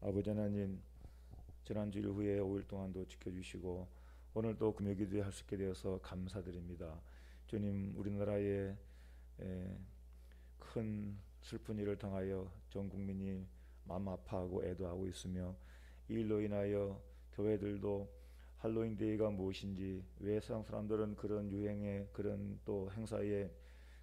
아버지 하나님, 지난주일 후에 5일 동안도 지켜주시고 오늘도 금요기도에 할 수 있게 되어서 감사드립니다. 주님, 우리나라에 큰 슬픈 일을 당하여 전 국민이 마음 아파하고 애도하고 있으며, 이 일로 인하여 교회들도 할로윈 데이가 무엇인지, 왜 세상 사람들은 그런 유행에, 그런 또 행사에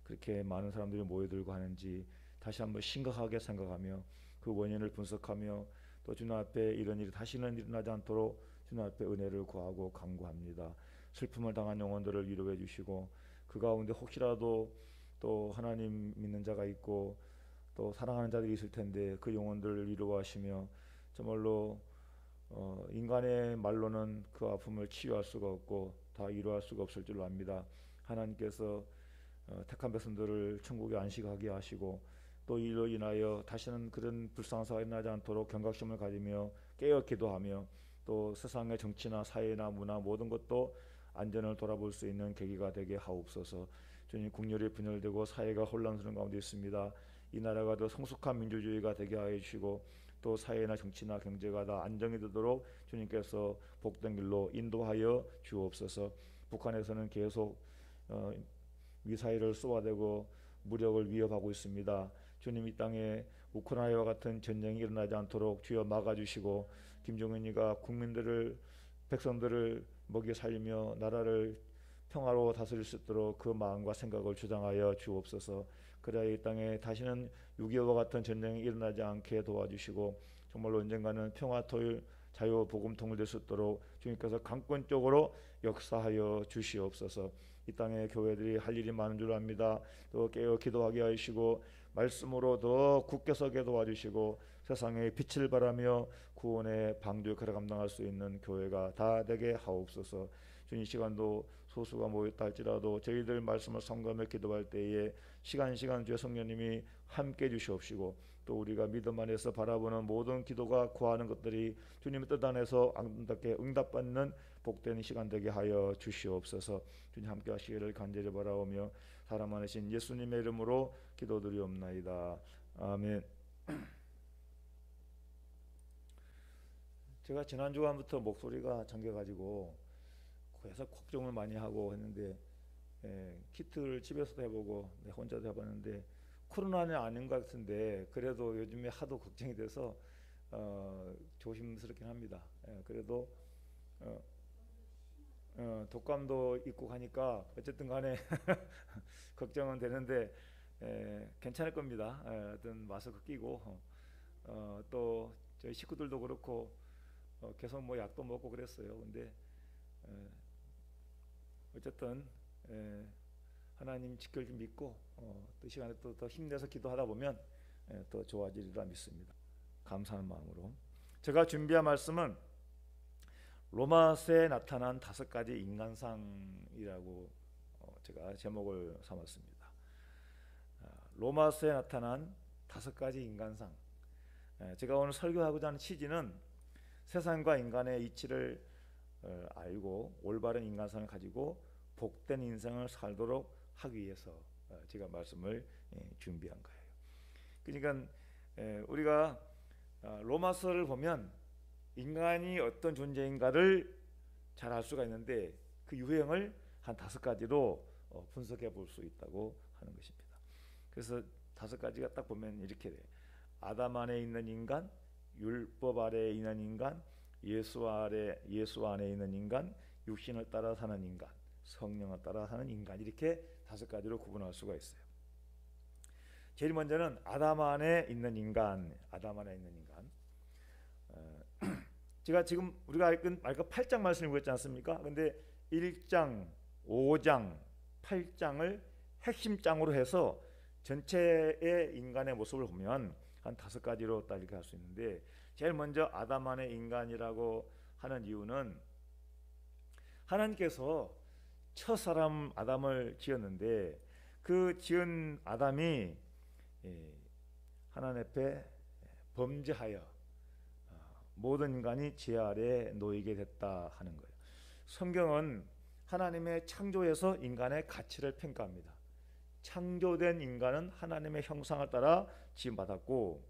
그렇게 많은 사람들이 모여들고 하는지 다시 한번 심각하게 생각하며 그 원인을 분석하며 또 주님 앞에 이런 일이 다시는 일어나지 않도록 주님 앞에 은혜를 구하고 간구합니다. 슬픔을 당한 영혼들을 위로해 주시고, 그 가운데 혹시라도 또 하나님 믿는 자가 있고 또 사랑하는 자들이 있을 텐데 그 영혼들을 위로하시며, 정말로 인간의 말로는 그 아픔을 치유할 수가 없고 다 위로할 수가 없을 줄로 압니다. 하나님께서 택한 백성들을 천국에 안식하게 하시고 또 이로 인하여 다시는 그런 불쌍한 사가 일어나지 않도록 경각심을 가지며 깨어 기도하며, 또 세상의 정치나 사회나 문화 모든 것도 안전을 돌아볼 수 있는 계기가 되게 하옵소서. 주님, 국률이 분열되고 사회가 혼란스러운 가운데 있습니다. 이 나라가 더 성숙한 민주주의가 되게 하여 주시고 또 사회나 정치나 경제가 다 안정이 되도록 주님께서 복된 길로 인도하여 주옵소서. 북한에서는 계속 미사일을 쏘아대고 무력을 위협하고 있습니다. 주님, 이 땅에 우크라이나와 같은 전쟁이 일어나지 않도록 주여 막아주시고, 김정은이가 국민들을, 백성들을 먹여 살리며 나라를 평화로 다스릴 수 있도록 그 마음과 생각을 주장하여 주옵소서. 그래야 이 땅에 다시는 6.25와 같은 전쟁이 일어나지 않게 도와주시고 정말로 언젠가는 평화, 토일, 자유, 복음 통일될 수 있도록 주님께서 강권적으로 역사하여 주시옵소서. 이 땅에 교회들이 할 일이 많은 줄 압니다. 또 깨어 기도하게 하시고 말씀으로 더 굳게 서게 도와주시고 세상에 빛을 발하며 구원의 방주역할을 감당할 수 있는 교회가 다 되게 하옵소서. 주님, 이 시간도 소수가 모였다 할지라도 저희들 말씀을 성감해 기도할 때에 시간 주의 성령님이 함께 주시옵시고, 또 우리가 믿음 안에서 바라보는 모든 기도가 구하는 것들이 주님의 뜻 안에서 아름답게 응답받는 복된 시간 되게 하여 주시옵소서. 주님, 함께 하시기를 간절히 바라오며 사람 많으신 예수님의 이름으로 기도드리옵나이다. 아멘. 제가 지난 주간부터 목소리가 잠겨가지고 그래서 걱정을 많이 하고 했는데, 키트를 집에서도 해보고 혼자도 해봤는데 코로나는 아닌 것 같은데 그래도 요즘에 하도 걱정이 돼서 조심스럽긴 합니다. 그래도 독감도 있고 하니까 어쨌든 간에 걱정은 되는데 괜찮을 겁니다. 어떤 마스크 끼고 또 저희 식구들도 그렇고 계속 뭐 약도 먹고 그랬어요. 근데 어쨌든 하나님 지킬 줄 믿고 또 시간에 또 더 힘내서 기도하다 보면 더 좋아지리라 믿습니다. 감사하는 마음으로 제가 준비한 말씀은 로마서에 나타난 5가지 인간상이라고 제가 제목을 삼았습니다. 로마서에 나타난 5가지 인간상. 제가 오늘 설교하고자 하는 취지는 세상과 인간의 이치를 알고 올바른 인간상을 가지고 복된 인생을 살도록 하기 위해서 제가 말씀을 준비한 거예요. 그러니까 우리가 로마서를 보면 인간이 어떤 존재인가를 잘 알 수가 있는데 그 유형을 한 5가지로 분석해 볼 수 있다고 하는 것입니다. 그래서 5가지가 딱 보면 이렇게 돼요. 아담 안에 있는 인간, 율법 아래에 있는 인간, 예수 안에 있는 인간, 육신을 따라 사는 인간, 성령을 따라 사는 인간, 이렇게 5가지로 구분할 수가 있어요. 제일 먼저는 아담 안에 있는 인간. 제가 지금 우리가 읽은 8장 말씀을 읽었지 않습니까? 근데 1장, 5장, 8장을 핵심장으로 해서 전체의 인간의 모습을 보면 한 5가지로 딱 이렇게 할 수 있는데, 제일 먼저 아담 안의 인간이라고 하는 이유는 하나님께서 첫 사람 아담을 지었는데 그 지은 아담이 하나님 앞에 범죄하여 모든 인간이 죄 아래 놓이게 됐다 하는 거예요. 성경은 하나님의 창조에서 인간의 가치를 평가합니다. 창조된 인간은 하나님의 형상을 따라 지음받았고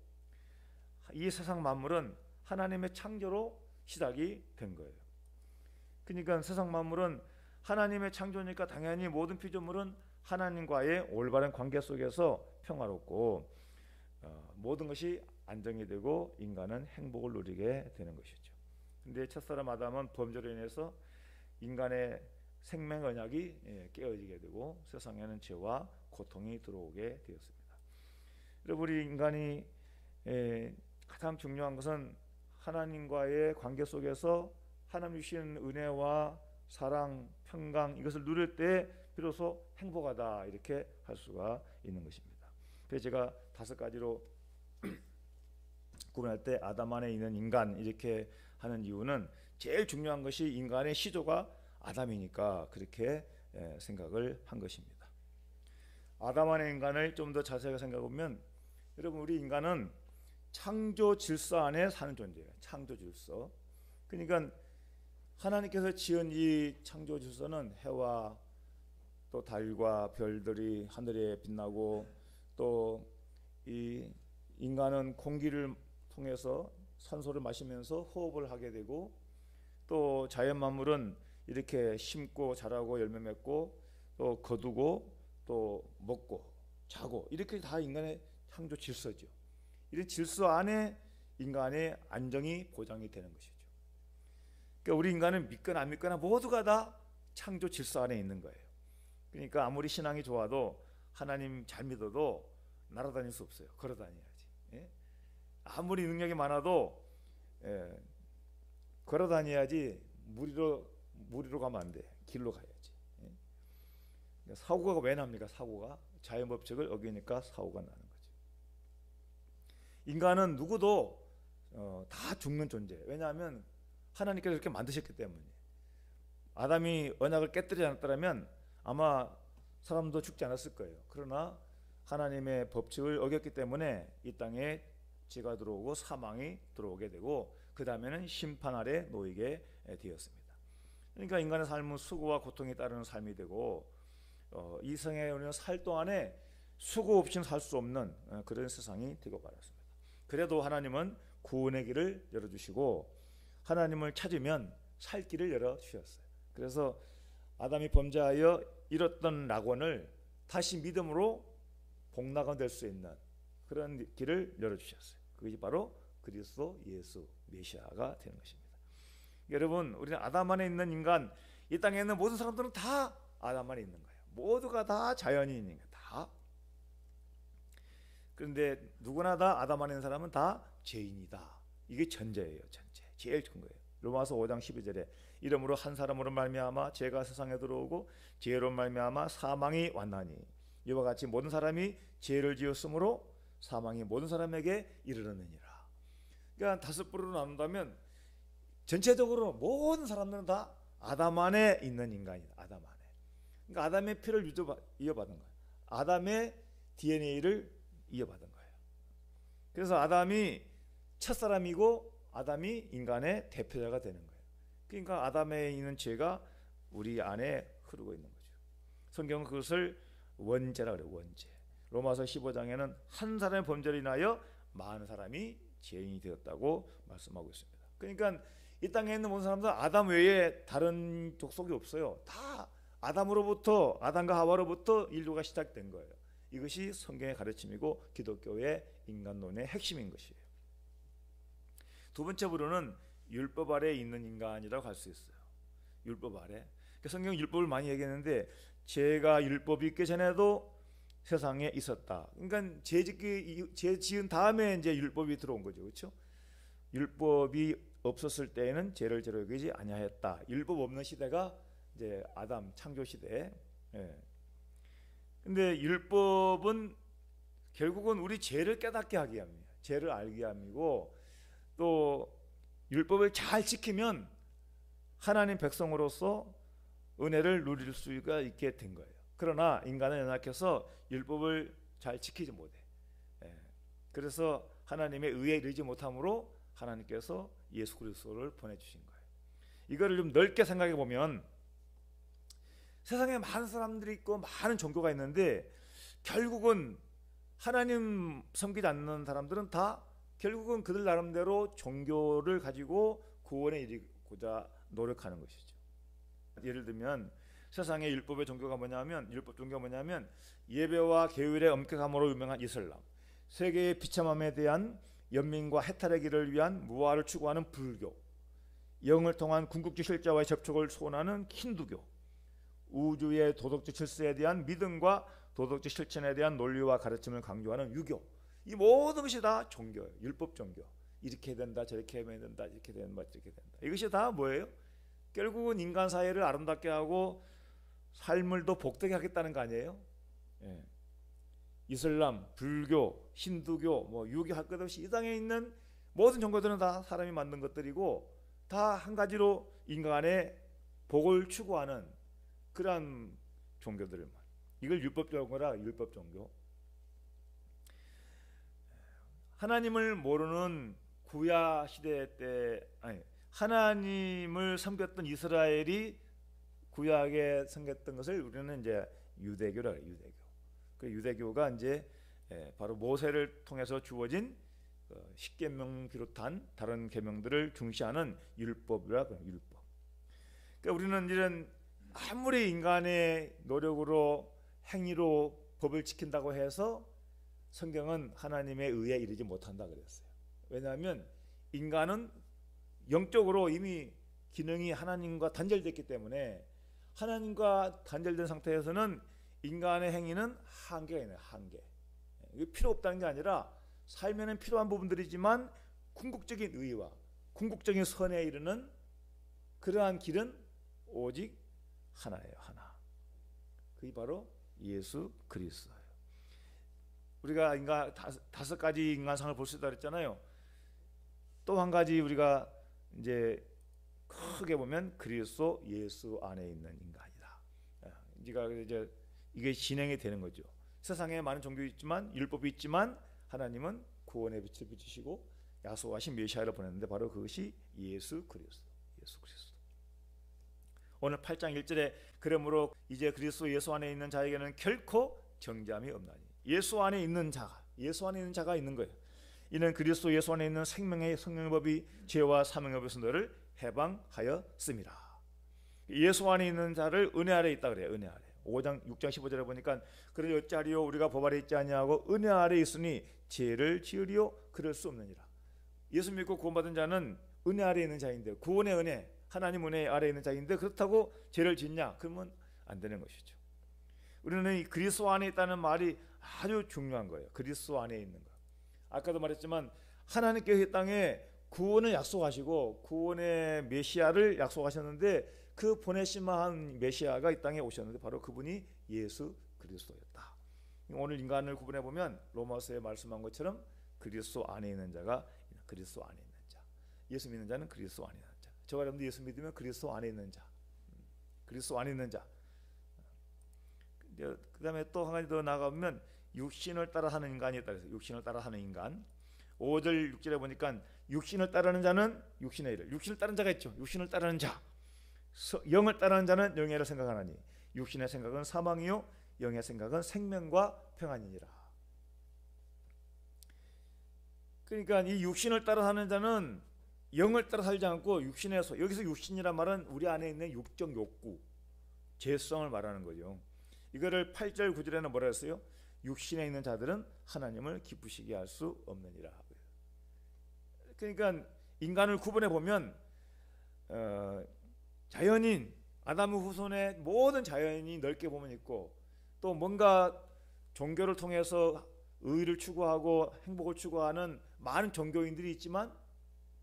이 세상 만물은 하나님의 창조로 시작이 된 거예요. 그러니까 세상 만물은 하나님의 창조니까 당연히 모든 피조물은 하나님과의 올바른 관계 속에서 평화롭고 모든 것이 안정이 되고 인간은 행복을 누리게 되는 것이죠. 근데 첫사람 아담은 범죄로 인해서 인간의 생명 언약이 깨어지게 되고 세상에는 죄와 고통이 들어오게 되었습니다. 여러분, 우리 인간이 가장 중요한 것은 하나님과의 관계 속에서 하나님 주신 은혜와 사랑, 평강 이것을 누릴 때 비로소 행복하다 이렇게 할 수가 있는 것입니다. 그래서 제가 5가지로 구분할 때 아담 안에 있는 인간 이렇게 하는 이유는 제일 중요한 것이 인간의 시조가 아담이니까 그렇게 생각을 한 것입니다. 아담 안의 인간을 좀 더 자세하게 생각해 보면 여러분, 우리 인간은 창조 질서 안에 사는 존재예요. 창조 질서. 그러니까 하나님께서 지은 이 창조 질서는 해와 또 달과 별들이 하늘에 빛나고 또 이 인간은 공기를 통해서 산소를 마시면서 호흡을 하게 되고 또 자연 만물은 이렇게 심고 자라고 열매 맺고 또 거두고 또 먹고 자고 이렇게 다 인간의 창조 질서죠. 이런 질서 안에 인간의 안정이 보장이 되는 것이죠. 그러니까 우리 인간은 믿거나 안 믿거나 모두가 다 창조 질서 안에 있는 거예요. 그러니까 아무리 신앙이 좋아도 하나님 잘 믿어도 날아다닐 수 없어요. 걸어 다녀야지. 아무리 능력이 많아도 걸어 다녀야지 무리로 가면 안 돼. 길로 가야지. 사고가 왜 납니까? 사고가 자연 법칙을 어기니까 사고가 나는 거죠. 인간은 누구도 다 죽는 존재예요. 왜냐하면 하나님께서 이렇게 만드셨기 때문에. 아담이 언약을 깨뜨리지 않았더라면 아마 사람도 죽지 않았을 거예요. 그러나 하나님의 법칙을 어겼기 때문에 이 땅에 죄가 들어오고 사망이 들어오게 되고 그 다음에는 심판 아래 놓이게 되었습니다. 그러니까 인간의 삶은 수고와 고통이 따르는 삶이 되고 이 세상에 우리는 살 동안에 수고 없이는 살 수 없는 그런 세상이 되고 말았습니다. 그래도 하나님은 구원의 길을 열어주시고 하나님을 찾으면 살 길을 열어주셨어요. 그래서 아담이 범죄하여 잃었던 낙원을 다시 믿음으로 복락원 될 수 있는 그런 길을 열어주셨어요. 그것이 바로 그리스도 예수 메시아가 되는 것입니다. 여러분, 우리는 아담 안에 있는 인간, 이 땅에 있는 모든 사람들은 다 아담 안에 있는 거예요. 모두가 다 자연인인 거예요. 다. 그런데 누구나 다 아담 안에 있는 사람은 다 죄인이다. 이게 전제예요. 전제. 제일 큰 거예요. 로마서 5장 12절에 이러므로 한 사람으로 말미암아 죄가 세상에 들어오고 죄로 말미암아 사망이 왔나니 이와 같이 모든 사람이 죄를 지었으므로 사망이 모든 사람에게 이르렀느니라. 그러니까 5부류로 나눈다면 전체적으로 모든 사람들은 다 아담 안에 있는 인간이다. 아담 안에. 그러니까 아담의 피를 이어받은 거예요. 아담의 DNA를 이어받은 거예요. 그래서 아담이 첫사람이고 아담이 인간의 대표자가 되는 거예요. 그러니까 아담에 있는 죄가 우리 안에 흐르고 있는 거죠. 성경은 그것을 원죄라 그래요. 원죄. 로마서 15장에는 한 사람의 범죄로 인하여 많은 사람이 죄인이 되었다고 말씀하고 있습니다. 그러니까 이 땅에 있는 모든 사람들은 아담 외에 다른 족속이 없어요. 다 아담으로부터, 아담과 하와로부터 인류가 시작된 거예요. 이것이 성경의 가르침이고 기독교의 인간론의 핵심인 것이에요. 두 번째 부류는 율법 아래 있는 인간이라고 할 수 있어요. 율법 아래. 성경은 율법을 많이 얘기했는데 죄가 율법이 있기 전에도 세상에 있었다. 그러니까 죄 지은 다음에 이제 율법이 들어온 거죠. 그렇죠? 율법이 없었을 때에는 죄를 죄로 여기지 아니하였다. 율법 없는 시대가 이제 아담 창조 시대. 근데 율법은 결국은 우리 죄를 깨닫게 하기 위함이에요. 죄를 알게 함이고 또 율법을 잘 지키면 하나님 백성으로서 은혜를 누릴 수가 있게 된 거예요. 그러나 인간은 연약해서 율법을 잘 지키지 못해. 그래서 하나님의 의에 이르지 못함으로 하나님께서 예수 그리스도를 보내주신 거예요. 이거를 좀 넓게 생각해 보면 세상에 많은 사람들이 있고 많은 종교가 있는데 결국은 하나님 섬기지 않는 사람들은 다 결국은 그들 나름대로 종교를 가지고 구원에 이르고자 노력하는 것이죠. 예를 들면 세상의 율법의 종교가 뭐냐면, 율법 종교가 뭐냐면 예배와 게을의 엄격함으로 유명한 이슬람, 세계의 비참함에 대한 연민과 해탈의 길을 위한 무아를 추구하는 불교, 영을 통한 궁극적 실제와의 접촉을 소원하는 힌두교, 우주의 도덕적 질서에 대한 믿음과 도덕적 실천에 대한 논리와 가르침을 강조하는 유교, 이 모든 것이 다 종교예요. 율법 종교. 이렇게 해야 된다, 저렇게 해야 된다, 이렇게 된다, 저렇게 된다. 이것이 다 뭐예요? 결국은 인간 사회를 아름답게 하고 삶을 더 복되게 하겠다는 거 아니에요? 예. 이슬람, 불교, 힌두교, 뭐 유교 할 것 없이 이 땅에 있는 모든 종교들은 다 사람이 만든 것들이고 다 한 가지로 인간의 복을 추구하는 그러한 종교들을, 이걸 율법 종교라. 율법 종교. 하나님을 모르는 구야 시대 때, 하나님을 섬겼던 이스라엘이 구약에 섬겼던 것을 우리는 이제 유대교라 해요. 유대교. 그 유대교가 이제 바로 모세를 통해서 주어진 십계명 비롯한 다른 계명들을 중시하는 율법이라 그래요. 율법. 그러니까 우리는 이런 아무리 인간의 노력으로 행위로 법을 지킨다고 해서 성경은 하나님의 의에 이르지 못한다 그랬어요. 왜냐하면 인간은 영적으로 이미 기능이 하나님과 단절됐기 때문에, 하나님과 단절된 상태에서는 인간의 행위는 한계가 있는 한계. 이게 필요 없다는 게 아니라 삶에는 필요한 부분들이지만 궁극적인 의와 궁극적인 선에 이르는 그러한 길은 오직 하나예요. 하나. 그게 바로 예수 그리스도예요. 우리가 인간 다섯 가지 인간상을 볼 수 있다 그랬잖아요. 또 한 가지 우리가 이제 크게 보면 그리스도 예수 안에 있는 인간이다. 이제 이게 진행이 되는 거죠. 세상에 많은 종교가 있지만, 율법이 있지만 하나님은 구원의 빛을 비추시고 약속하신 메시아를 보냈는데 바로 그것이 예수 그리스도. 예수 그리스도. 오늘 8장 1절에 그러므로 이제 그리스도 예수 안에 있는 자에게는 결코 정죄함이 없나니. 예수 안에 있는 자가, 예수 안에 있는 자가 있는 거예요. 이는 그리스도 예수 안에 있는 생명의 법이 죄와 사망의 법에서 너를 해방하였습니다. 예수 안에 있는 자를 은혜 아래 있다 그래요. 은혜 아래. 5장 6장 15절에 보니까 그러니 어찌하리요 우리가 법 아래 있지 아니하고 은혜 아래 있으니 죄를 지으리요 그럴 수 없느니라. 예수 믿고 구원받은 자는 은혜 아래 있는 자인데, 구원의 은혜, 하나님 은혜 아래 있는 자인데 그렇다고 죄를 짓냐? 그러면 안 되는 것이죠. 우리는 이 그리스도 안에 있다는 말이 아주 중요한 거예요. 그리스도 안에 있는 거. 아까도 말했지만 하나님께서 이 땅에 구원을 약속하시고 구원의 메시아를 약속하셨는데, 그 보내심한 메시아가 이 땅에 오셨는데 바로 그분이 예수 그리스도였다. 오늘 인간을 구분해 보면 로마서에 말씀한 것처럼 그리스도 안에 있는 자가 그리스도 안에 있는 자, 예수 믿는 자는 그리스도 안에 있는 자. 저와 여러분도 예수 믿으면 그리스도 안에 있는 자, 그리스도 안에 있는 자. 그 다음에 또 한 가지 더 나가보면 육신을 따라 사는 인간이 있다 그래서 육신을 따라 사는 인간. 5절 6절에 보니까 육신을 따르는 자는 육신의 일을, 육신을 따르는 자가 있죠. 육신을 따르는 자, 영을 따르는 자는 영의 일을 생각하나니 육신의 생각은 사망이요 영의 생각은 생명과 평안이니라. 그러니까 이 육신을 따라 사는 자는 영을 따라 살지 않고 육신에서, 여기서 육신이란 말은 우리 안에 있는 육적 욕구, 죄성을 말하는 거죠. 이거를 8절 9절에는 뭐라 했어요? 육신에 있는 자들은 하나님을 기쁘시게 할 수 없느니라. 그러니까 인간을 구분해 보면 자연인 아담의 후손의 모든 자연이 넓게 보면 있고, 또 뭔가 종교를 통해서 의를 추구하고 행복을 추구하는 많은 종교인들이 있지만,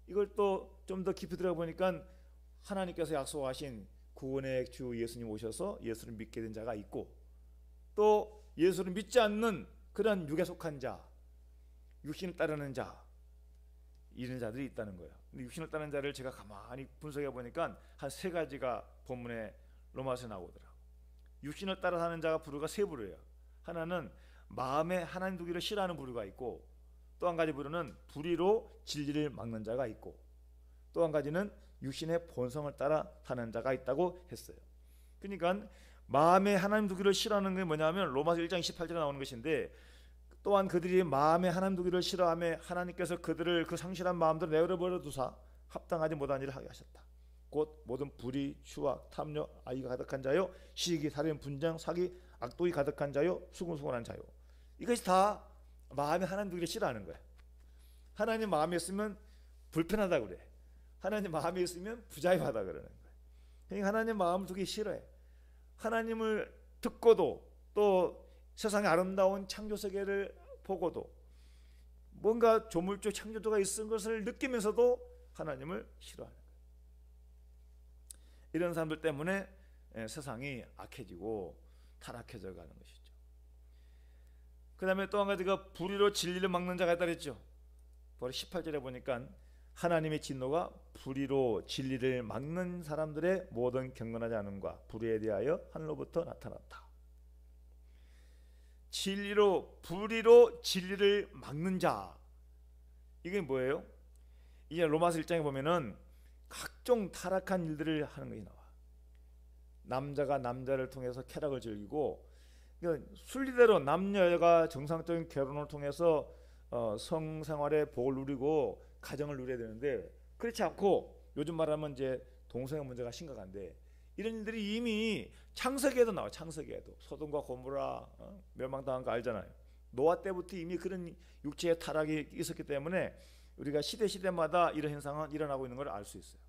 이걸 또 좀 더 깊이 들어가 보니까 하나님께서 약속하신 구원의 주 예수님 오셔서 예수를 믿게 된 자가 있고, 또 예수를 믿지 않는 그런 육에 속한 자, 육신을 따르는 자, 이런 자들이 있다는 거예요. 근데 육신을 따르는 자를 제가 가만히 분석해 보니까 한 세 가지가 본문에 로마서에 나오더라고요. 육신을 따라 사는 자가 부류가 세 부류예요. 하나는 마음에 하나님 두기를 싫어하는 부류가 있고, 또 한 가지 부류는 불의로 진리를 막는 자가 있고, 또 한 가지는 육신의 본성을 따라 사는 자가 있다고 했어요. 그러니까 마음에 하나님 두기를 싫어하는 게 뭐냐면 로마서 1장 28절에 나오는 것인데, 또한 그들이 마음에 하나님 두기를 싫어하며 하나님께서 그들을 그 상실한 마음대로 내버려 두사 합당하지 못한 일을 하게 하셨다. 곧 모든 불의, 추악, 탐욕, 아이가 가득한 자요, 시기, 살인, 분쟁, 사기, 악독이 가득한 자요, 수군수군한 자요. 이것이 다 마음에 하나님 두기를 싫어하는 거야. 하나님 마음에 있으면 불편하다 그래. 하나님 마음에 있으면 부자유하다 그러는 거야. 그러니까 하나님 마음을 두기 싫어해. 하나님을 듣고도 또 세상의 아름다운 창조 세계를 보고도 뭔가 조물주 창조주가 있은 것을 느끼면서도 하나님을 싫어하는 거예요. 이런 사람들 때문에 세상이 악해지고 타락해져 가는 것이죠. 그 다음에 또 한 가지가 불의로 진리를 막는 자가 있다 그랬죠. 바로 18절에 보니까 하나님의 진노가 불의로 진리를 막는 사람들의 모든 경건하지 않음과 불의에 대하여 하늘로부터 나타났다. 불의로 진리를 막는 자, 이게 뭐예요? 이제 로마서 1장에 보면은 각종 타락한 일들을 하는 것이 나와. 남자가 남자를 통해서 쾌락을 즐기고, 그러니까 순리대로 남녀가 정상적인 결혼을 통해서 성생활의 복을 누리고 가정을 누려야 되는데, 그렇지 않고 요즘 말하면 이제 동성애 문제가 심각한데, 이런 일들이 이미 창세기에도 나와. 창세기에도 소돔과 고모라 멸망당한 거 알잖아요. 노아 때부터 이미 그런 육체의 타락이 있었기 때문에 우리가 시대마다 이런 현상은 일어나고 있는 걸 알 수 있어요.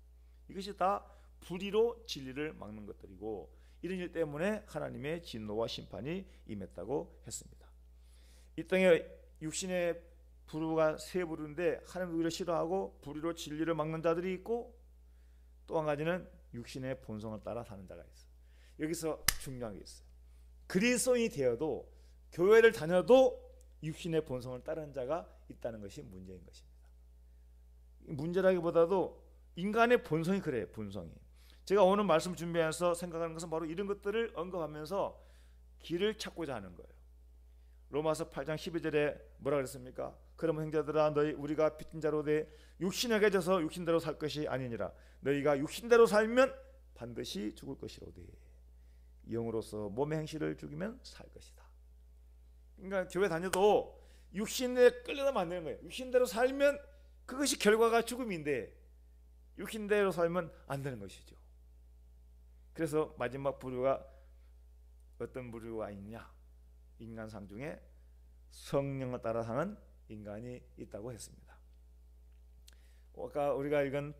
이것이 다 불의로 진리를 막는 것들이고, 이런 일 때문에 하나님의 진노와 심판이 임했다고 했습니다. 이 땅에 육신의 부류가 세 부류인데, 하나님 우리를 싫어하고 불의로 진리를 막는 자들이 있고, 또 한 가지는 육신의 본성을 따라 사는 자가 있어요. 여기서 중요한 게 있어요. 그리스도인이 되어도, 교회를 다녀도 육신의 본성을 따르는 자가 있다는 것이 문제인 것입니다. 문제라기보다도 인간의 본성이 그래요. 본성이. 제가 오늘 말씀 준비하면서 생각하는 것은 바로 이런 것들을 언급하면서 길을 찾고자 하는 거예요. 로마서 8장 12절에 뭐라 그랬습니까? 그러면 형제들아, 너희 우리가 빚진 자로 돼 육신에게 져서 육신대로 살 것이 아니니라. 너희가 육신대로 살면 반드시 죽을 것이로되 영으로서 몸의 행실을 죽이면 살 것이다. 그러니까 교회 다녀도 육신에 끌려다면 안 되는 거예요. 육신대로 살면 그것이 결과가 죽음인데, 육신대로 살면 안 되는 것이죠. 그래서 마지막 부류가 어떤 부류가 있냐? 인간상 중에 성령을 따라 사는 인간이 있다고 했습니다. 아까 우리가 읽은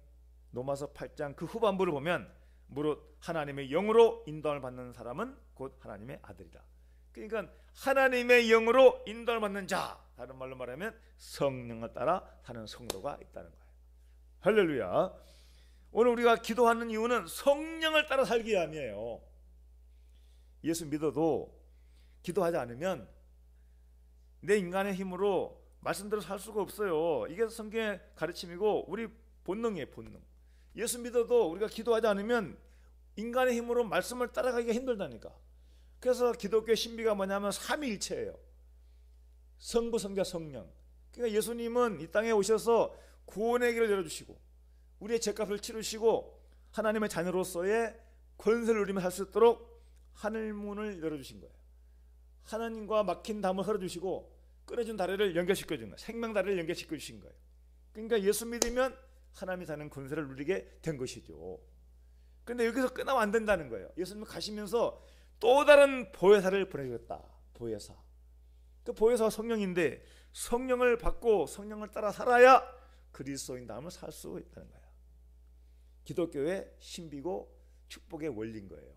로마서 8장 그 후반부를 보면 무릇 하나님의 영으로 인도함을 받는 사람은 곧 하나님의 아들이다. 그러니까 하나님의 영으로 인도함을 받는 자, 다른 말로 말하면 성령을 따라 사는 성도가 있다는 거예요. 할렐루야. 오늘 우리가 기도하는 이유는 성령을 따라 살기 위함이에요. 예수 믿어도 기도하지 않으면 내 인간의 힘으로 말씀대로 살 수가 없어요. 이게 성경의 가르침이고 우리 본능이에요. 본능. 예수 믿어도 우리가 기도하지 않으면 인간의 힘으로 말씀을 따라가기가 힘들다니까. 그래서 기독교의 신비가 뭐냐면 삼위일체예요. 성부, 성자, 성령. 그러니까 예수님은 이 땅에 오셔서 구원의 길을 열어주시고 우리의 죄값을 치르시고 하나님의 자녀로서의 권세를 누리며 살 수 있도록 하늘문을 열어주신 거예요. 하나님과 막힌 담을 흘러주시고 끊어진 다리를 연결시켜 준 거예요. 생명다리를 연결시켜 주신 거예요. 그러니까 예수 믿으면 하나님이 사는 권세를 누리게 된 것이죠. 그런데 여기서 끝나면 안 된다는 거예요. 예수님 가시면서 또 다른 보혜사를 보내주셨다. 보혜사. 그 보혜사가 성령인데 성령을 받고 성령을 따라 살아야 그리스도인 다음을 살 수 있다는 거예요. 기독교의 신비고 축복의 원리인 거예요.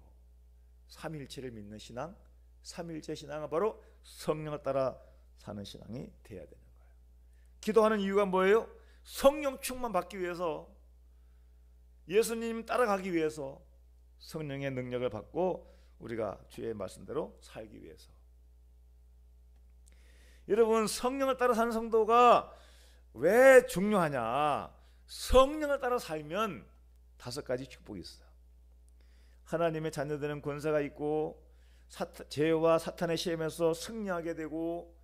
삼위일체를 믿는 신앙, 삼위일체 신앙은 바로 성령을 따라 사는 신앙이 돼야 되는 거예요. 기도하는 이유가 뭐예요? 성령 충만 받기 위해서, 예수님 따라가기 위해서, 성령의 능력을 받고 우리가 주의 말씀대로 살기 위해서. 여러분, 성령을 따라 사는 성도가 왜 중요하냐? 성령을 따라 살면 5가지 축복이 있어요. 하나님의 자녀되는 권세가 있고 죄와 사탄의 시험에서 승리하게 되고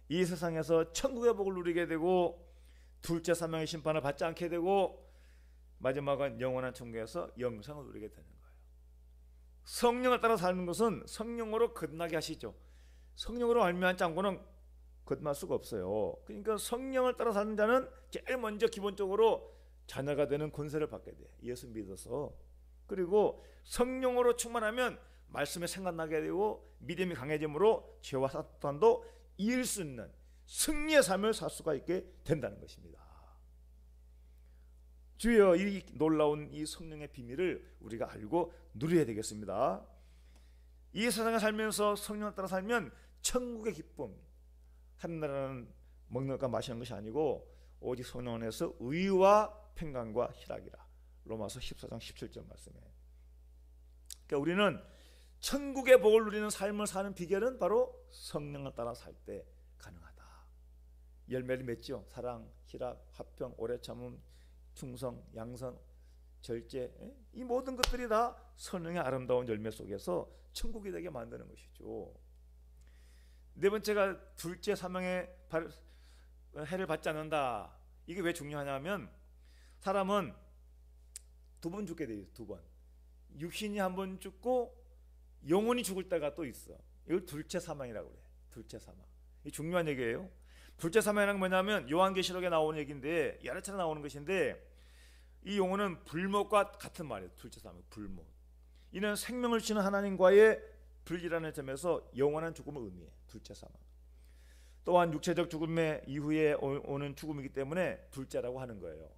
이 세상에서 천국의 복을 누리게 되고 둘째 사망의 심판을 받지 않게 되고 마지막은 영원한 천국에서 영생을 누리게 되는 거예요. 성령을 따라 사는 것은 성령으로 거듭나게 하시죠. 성령으로 말미암지 않고는 거듭날 수가 없어요. 그러니까 성령을 따라 사는 자는 제일 먼저 기본적으로 자녀가 되는 권세를 받게 돼. 예수 믿어서. 그리고 성령으로 충만하면 말씀에 생각나게 되고 믿음이 강해짐으로 죄와 사탄도 이길 수 있는 승리의 삶을 살 수가 있게 된다는 것입니다. 주여, 이 놀라운 이 성령의 비밀을 우리가 알고 누려야 되겠습니다. 이 세상에 살면서 성령을 따라 살면 천국의 기쁨, 하늘나라는 먹는 것과 마시는 것이 아니고 오직 성령 안에서 의와 평강과 희락이라. 로마서 14장 17절 말씀에. 그러니까 우리는 천국의 복을 누리는 삶을 사는 비결은 바로 성령을 따라 살 때 가능하다. 열매를 맺죠. 사랑, 희락, 화평, 오래 참음, 충성, 양선, 절제, 이 모든 것들이 다 성령의 아름다운 열매 속에서 천국이 되게 만드는 것이죠. 네 번째가 둘째 사망의 해를 받지 않는다. 이게 왜 중요하냐면 사람은 두 번 죽게 돼요. 두 번. 육신이 한 번 죽고 영혼이 죽을 때가 또 있어. 이걸 둘째 사망이라고 그래. 둘째 사망. 이 중요한 얘기예요. 둘째 사망이란 뭐냐면 요한계시록에 나오는 얘기인데 여러 차례 나오는 것인데 이 용어는 불못과 같은 말이에요. 둘째 사망, 불못. 이는 생명을 주시는 하나님과의 분리라는 점에서 영원한 죽음을 의미해. 둘째 사망. 또한 육체적 죽음의 이후에 오는 죽음이기 때문에 둘째라고 하는 거예요.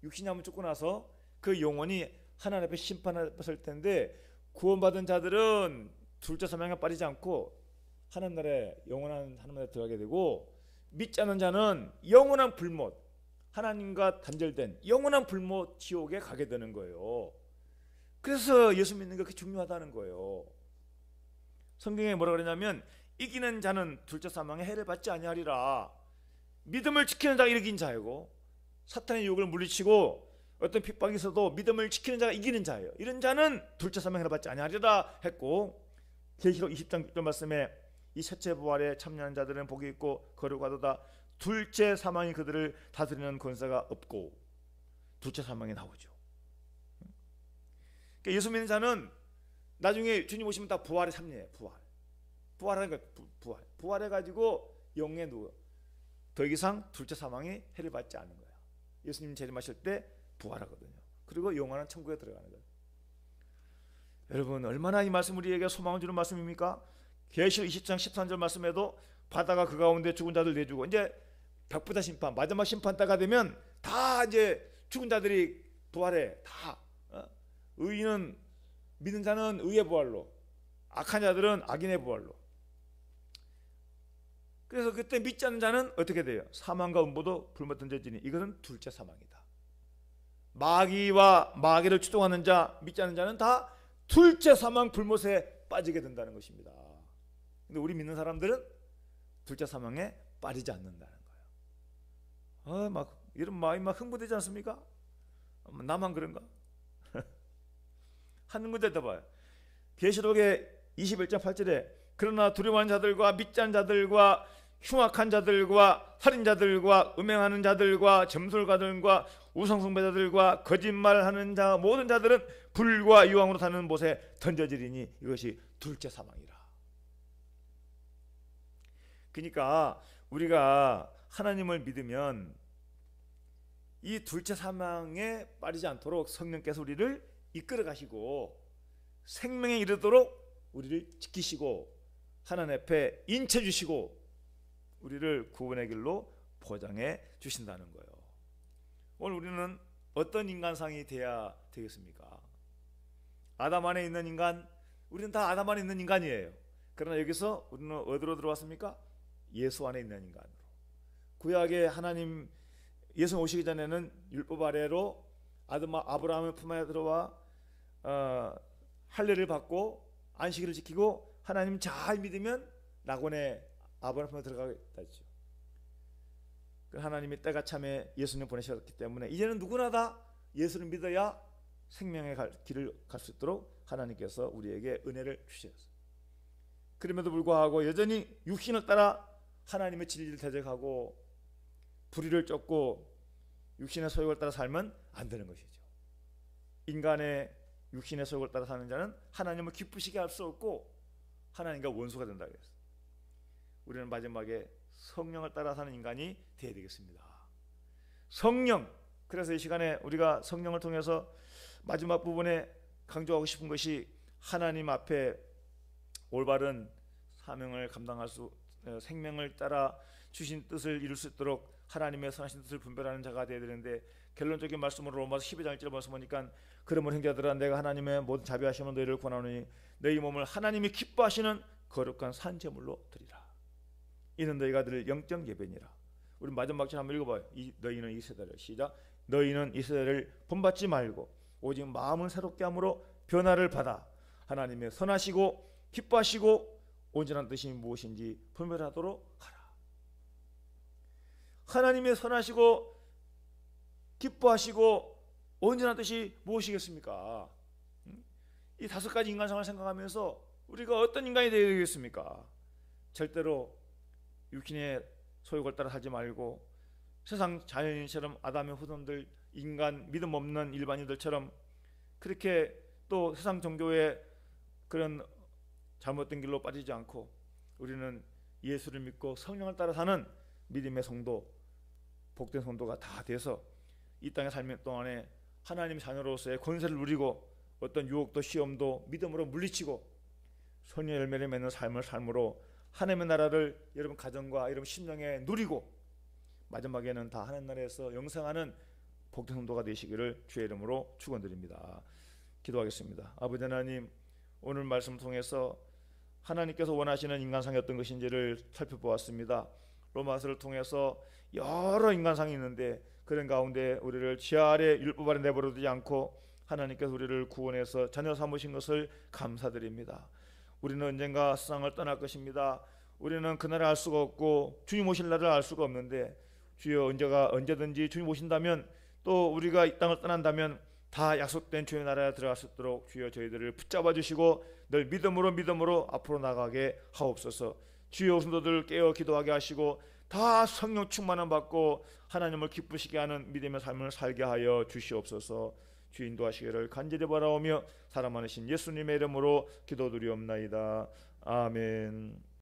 육신이 한번 죽고 나서 그 영혼이 하나님 앞에 심판을 받을 텐데 구원받은 자들은 둘째 사망에 빠지지 않고 하늘나라에 영원한 하늘나라에 들어가게 되고 믿지 않는 자는 영원한 불못, 하나님과 단절된 영원한 불못 지옥에 가게 되는 거예요. 그래서 예수 믿는 게 그렇게 중요하다는 거예요. 성경에 뭐라 그러냐면 이기는 자는 둘째 사망의 해를 받지 아니하리라. 믿음을 지키는 자가 이긴 자이고 사탄의 유혹을 물리치고 어떤 핍박이 있어도 믿음을 지키는 자가 이기는 자예요. 이런 자는 둘째 사망을 받지 아니하리라 했고 계시록 20장 6절 말씀에 이 셋째 부활에 참여하는 자들은 복이 있고 거룩하도다. 둘째 사망이 그들을 다스리는 권세가 없고 둘째 사망이 나오죠. 그러니까 예수 믿는 자는 나중에 주님 오시면 다 부활의 삶이에요. 부활하는 거예요. 부활해가지고 영에 누워 더 이상 둘째 사망이 해를 받지 않는 거야. 예수님 재림하실 때 부활하거든요. 그리고 영원한 천국에 들어가는 거예요. 여러분 얼마나 이 말씀 우리에게 소망을 주는 말씀입니까? 계시록 20장 13절 말씀에도 바다가 그 가운데 죽은 자들 내주고 이제 백부자 심판 마지막 심판 때가 되면 다 이제 죽은 자들이 부활해. 다 의인은 믿는 자는 의의 부활로, 악한 자들은 악인의 부활로. 그래서 그때 믿지 않는 자는 어떻게 돼요? 사망과 음보도 불못 던져지니 이것은 둘째 사망이다. 마귀와 마귀를 추동하는 자, 믿지 않는 자는 다 둘째 사망 불못에 빠지게 된다는 것입니다. 근데 우리 믿는 사람들은 둘째 사망에 빠지지 않는다는 거예요. 막 이런 마음이 막 흥분되지 않습니까? 나만 그런가? 한 군데 더 봐요. 계시록의 21장 8절에 그러나 두려워하는 자들과 믿지 않는 자들과 흉악한 자들과 살인자들과 음행하는 자들과 점술가들과 우상숭배자들과 거짓말하는 자 모든 자들은 불과 유황으로 타는 못에 던져지리니 이것이 둘째 사망이라. 그러니까 우리가 하나님을 믿으면 이 둘째 사망에 빠지지 않도록 성령께서 우리를 이끌어 가시고 생명에 이르도록 우리를 지키시고 하나님 앞에 인쳐 주시고 우리를 구원의 길로 보장해 주신다는 거예요. 오늘 우리는 어떤 인간상이 돼야 되겠습니까? 아담 안에 있는 인간, 우리는 다 아담 안에 있는 인간이에요. 그러나 여기서 우리는 어디로 들어왔습니까? 예수 안에 있는 인간으로. 구약에 하나님 예수 오시기 전에는 율법 아래로 아브라함의 품 안에 들어와 할례를 받고 안식일을 지키고 하나님 잘 믿으면 낙원에 아브라함 품에 들어가겠다 했죠. 하나님이 때가 참에 예수님 보내셨기 때문에 이제는 누구나 다 예수를 믿어야 생명의 길을 갈 수 있도록 하나님께서 우리에게 은혜를 주셨어요. 그럼에도 불구하고 여전히 육신을 따라 하나님의 진리를 대적하고 불의를 쫓고 육신의 소욕을 따라 살면 안 되는 것이죠. 인간의 육신의 소욕을 따라 사는 자는 하나님을 기쁘시게 할 수 없고 하나님과 원수가 된다고 했어요. 우리는 마지막에 성령을 따라 사는 인간이 되어야 되겠습니다. 성령. 그래서 이 시간에 우리가 성령을 통해서 마지막 부분에 강조하고 싶은 것이 하나님 앞에 올바른 사명을 감당할 수, 생명을 따라 주신 뜻을 이룰 수 있도록 하나님의 선하신 뜻을 분별하는 자가 되어야 되는데, 결론적인 말씀으로 로마서 12장 1절 말씀 보니까 그러므로 형제들아 내가 하나님의 모든 자비하심으로 너희를 권하노니 너희 몸을 하나님이 기뻐하시는 거룩한 산 제물로 드리라. 이는 너희가 드릴 영적 예배니라. 우리 마지막 절 한번 읽어봐요. 너희는 이 세대를, 시작. 너희는 이 세대를 본받지 말고 오직 마음을 새롭게 함으로 변화를 받아 하나님의 선하시고 기뻐하시고 온전한 뜻이 무엇인지 분별하도록 하라. 하나님의 선하시고 기뻐하시고 온전한 뜻이 무엇이겠습니까? 이 5가지 인간상을 생각하면서 우리가 어떤 인간이 되어야 되겠습니까? 절대로 육신의 소욕을 따라 살지 말고 세상 자연인처럼 아담의 후손들, 인간 믿음 없는 일반인들처럼 그렇게 또 세상 종교의 그런 잘못된 길로 빠지지 않고 우리는 예수를 믿고 성령을 따라 사는 믿음의 성도, 복된 성도가 다 돼서 이 땅에 살면 동안에 하나님 자녀로서의 권세를 누리고 어떤 유혹도 시험도 믿음으로 물리치고 선의 열매를 맺는 삶으로 하나님의 나라를 여러분 가정과 여러분 심령에 누리고 마지막에는 다 하나님 나라에서 영생하는 복된 성도가 되시기를 주의 이름으로 축원드립니다. 기도하겠습니다. 아버지 하나님, 오늘 말씀 통해서 하나님께서 원하시는 인간상이 어떤 것인지를 살펴보았습니다. 로마서를 통해서 여러 인간상이 있는데 그런 가운데 우리를 죄 아래 율법 아래 내버려두지 않고 하나님께서 우리를 구원해서 자녀 삼으신 것을 감사드립니다. 우리는 언젠가 세상을 떠날 것입니다. 우리는 그날을 알 수가 없고 주님 오실 날을 알 수가 없는데 주여 언제든지 주님 오신다면 또 우리가 이 땅을 떠난다면 다 약속된 주의 나라에 들어갈 수 있도록 주여 저희들을 붙잡아 주시고 늘 믿음으로 앞으로 나가게 하옵소서. 주여 성도들 깨어 기도하게 하시고 다 성령 충만함 받고 하나님을 기쁘시게 하는 믿음의 삶을 살게 하여 주시옵소서. 주 인도하시기를 간절히 바라오며 사랑 많으신 예수님의 이름으로 기도드리옵나이다. 아멘.